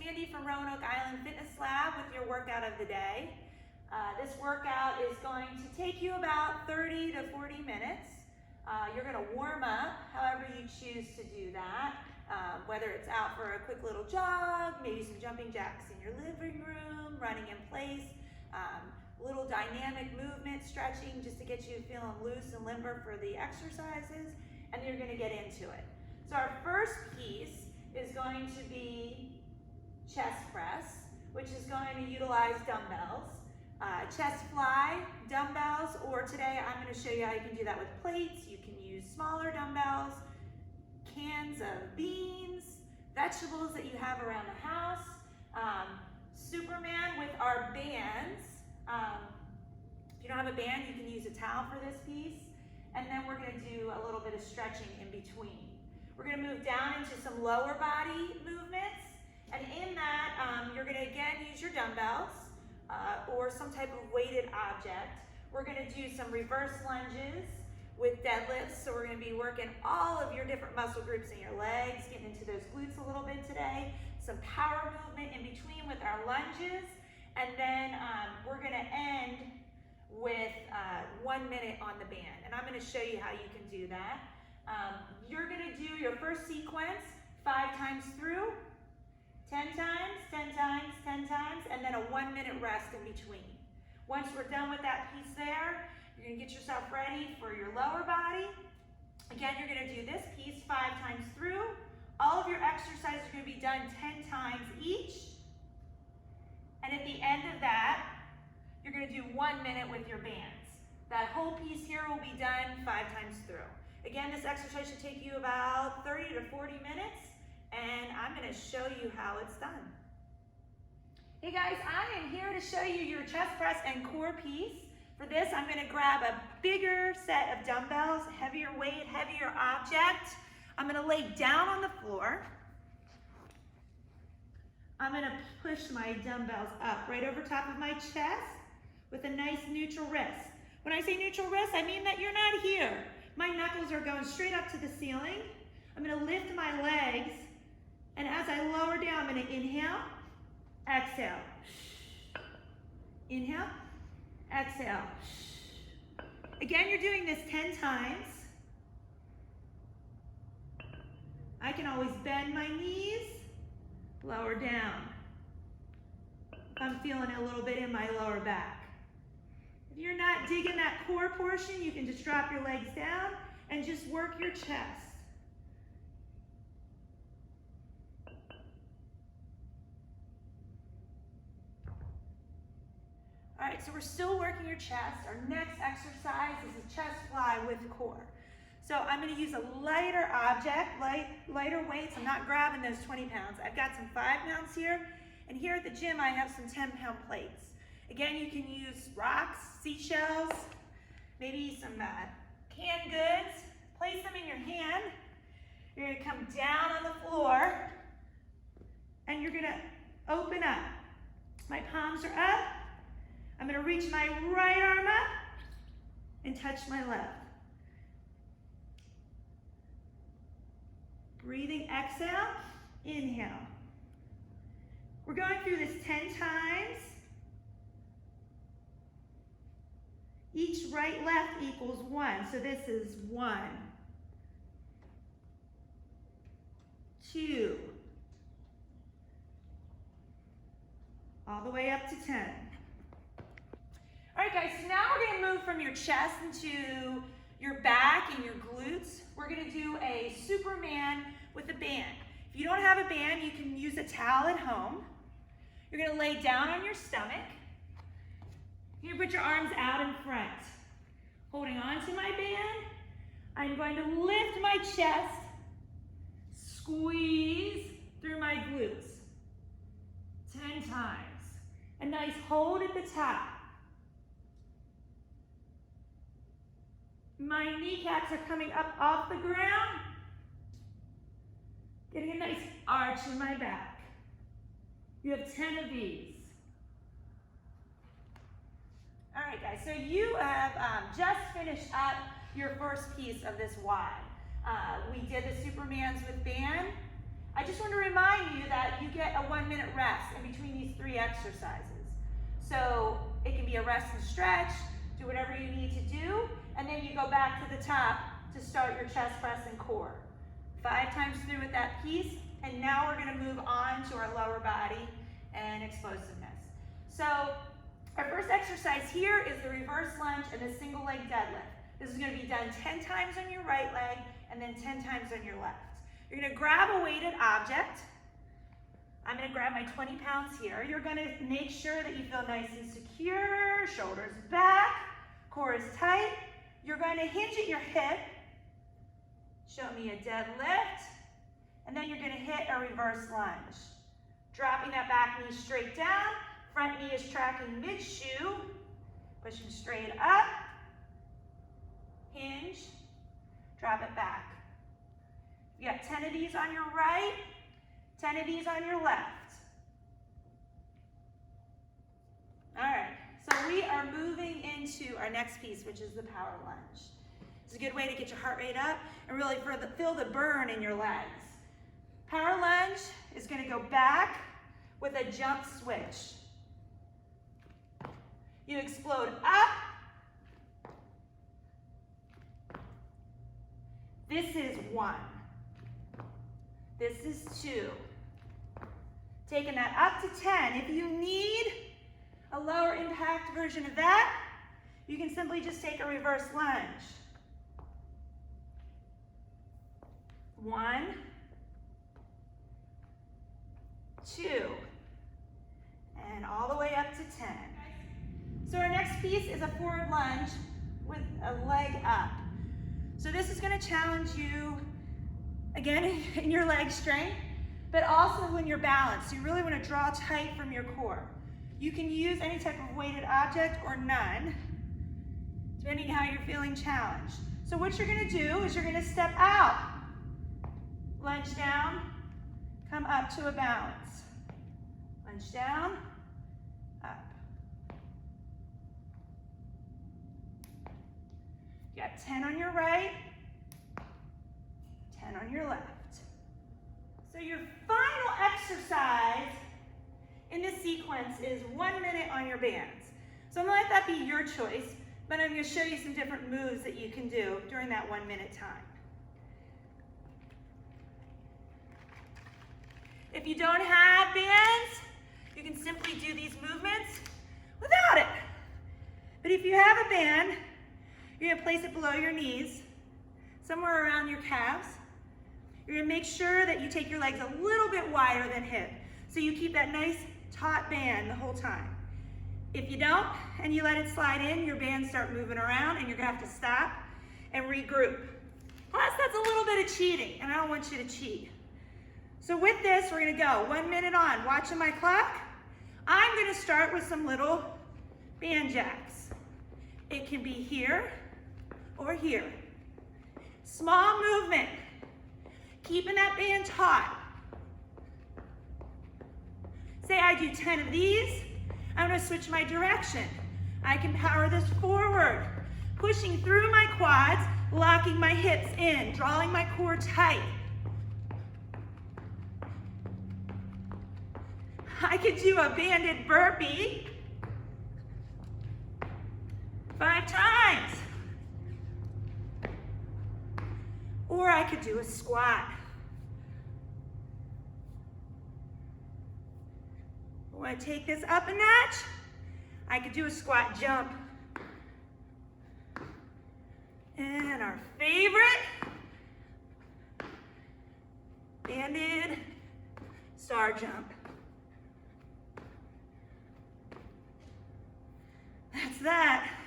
Mandy from Roanoke Island Fitness Lab with your workout of the day. This workout is going to take you about 30 to 40 minutes. You're going to warm up however you choose to do that, whether it's out for a quick little jog, maybe some jumping jacks in your living room, running in place, little dynamic movement, stretching just to get you feeling loose and limber for the exercises, and you're going to get into it. So our first piece is going to be chest press, which is going to utilize dumbbells. Chest fly, dumbbells, or today I'm going to show you how you can do that with plates. You can use smaller dumbbells, cans of beans, vegetables that you have around the house, Superman with our bands. If you don't have a band, you can use a towel for this piece. And then we're going to do a little bit of stretching in between. We're going to move down into some lower body movements. And in that, you're going to again use your dumbbells or some type of weighted object. We're going to do some reverse lunges with deadlifts. So we're going to be working all of your different muscle groups in your legs, getting into those glutes a little bit today. Some power movement in between with our lunges. And then we're going to end with 1 minute on the band. And I'm going to show you how you can do that. You're going to do your first sequence 5 times through, 10 times, 10 times, 10 times, and then a 1 minute rest in between. Once we're done with that piece there, you're going to get yourself ready for your lower body. Again, you're going to do this piece 5 times through. All of your exercises are going to be done 10 times each. And at the end of that, you're going to do 1 minute with your bands. That whole piece here will be done 5 times through. Again, this exercise should take you about 30 to 40 minutes, and I'm going to show you how it's done. Hey guys, I am here to show you your chest press and core piece. For this, I'm going to grab a bigger set of dumbbells, heavier weight, heavier object. I'm going to lay down on the floor. I'm going to push my dumbbells up right over top of my chest with a nice neutral wrist. When I say neutral wrist, I mean that you're not here. My knuckles are going straight up to the ceiling. I'm going to lift my legs, and as I lower down, I'm going to inhale, exhale. Inhale, exhale. Again, you're doing this 10 times. I can always bend my knees, lower down. I'm feeling it a little bit in my lower back. If you're not digging that core portion, you can just drop your legs down and just work your chest. All right, so we're still working your chest. Our next exercise is a chest fly with core. So I'm going to use a lighter object, lighter weights. I'm not grabbing those 20 pounds. I've got some 5 pounds here, and here at the gym I have some 10-pound plates. Again, you can use rocks, seashells, maybe some canned goods. Place them in your hand. You're going to come down on the floor, and you're going to open up. My palms are up. I'm going to reach my right arm up and touch my left. Breathing, exhale, inhale. We're going through this 10 times. Each right, left equals 1. So this is 1, 2, all the way up to 10. All right, guys, so now we're going to move from your chest into your back and your glutes. We're going to do a Superman with a band. If you don't have a band, you can use a towel at home. You're going to lay down on your stomach. You're going to put your arms out in front. Holding on to my band, I'm going to lift my chest, squeeze through my glutes. 10 times. A nice hold at the top. My kneecaps are coming up off the ground. Getting a nice arch in my back. You have 10 of these. All right, guys, so you have just finished up your first piece of this WOD. We did the Supermans with band. I just want to remind you that you get a 1 minute rest in between these 3 exercises. So it can be a rest and stretch, do whatever you need to do, and then you go back to the top to start your chest press and core. 5 times through with that piece, and now we're going to move on to our lower body and explosiveness. So our first exercise here is the reverse lunge and the single leg deadlift. This is going to be done 10 times on your right leg and then 10 times on your left. You're going to grab a weighted object. I'm going to grab my 20 pounds here. You're going to make sure that you feel nice and secure, shoulders back, core is tight. You're going to hinge at your hip. Show me a deadlift. And then you're going to hit a reverse lunge. Dropping that back knee straight down. Front knee is tracking mid-shoe. Pushing straight up. Hinge. Drop it back. You got 10 of these on your right, 10 of these on your left. All right, so we are moving into our next piece, which is the power lunge. It's a good way to get your heart rate up and really feel the burn in your legs. Power lunge is going to go back with a jump switch. You explode up. This is 1. This is 2. Taking that up to 10. If you need a lower impact version of that, you can simply just take a reverse lunge. 1, 2, and all the way up to 10. So our next piece is a forward lunge with a leg up. So this is going to challenge you, again, in your leg strength, but also in your balance. You really want to draw tight from your core. You can use any type of weighted object or none, depending how you're feeling challenged. So what you're going to do is you're going to step out, lunge down, come up to a balance. Lunge down, up. You got 10 on your right, 10 on your left. So your final exercise in this sequence is 1 minute on your bands. So I'm going to let that be your choice, but I'm going to show you some different moves that you can do during that 1 minute time. If you don't have bands, you can simply do these movements without it. But if you have a band, you're going to place it below your knees, somewhere around your calves. You're going to make sure that you take your legs a little bit wider than hip, so you keep that nice taut band the whole time. If you don't, and you let it slide in, your bands start moving around, and you're going to have to stop and regroup. Plus, that's a little bit of cheating, and I don't want you to cheat. So with this, we're going to go 1 minute on. Watching my clock, I'm going to start with some little band jacks. It can be here or here. Small movement, keeping that band taut. Say I do 10 of these, I'm going to switch my direction. I can power this forward, pushing through my quads, locking my hips in, drawing my core tight. I could do a banded burpee 5 times. Or I could do a squat. I want to take this up a notch. I could do a squat jump. And our favorite, banded star jump. That's that.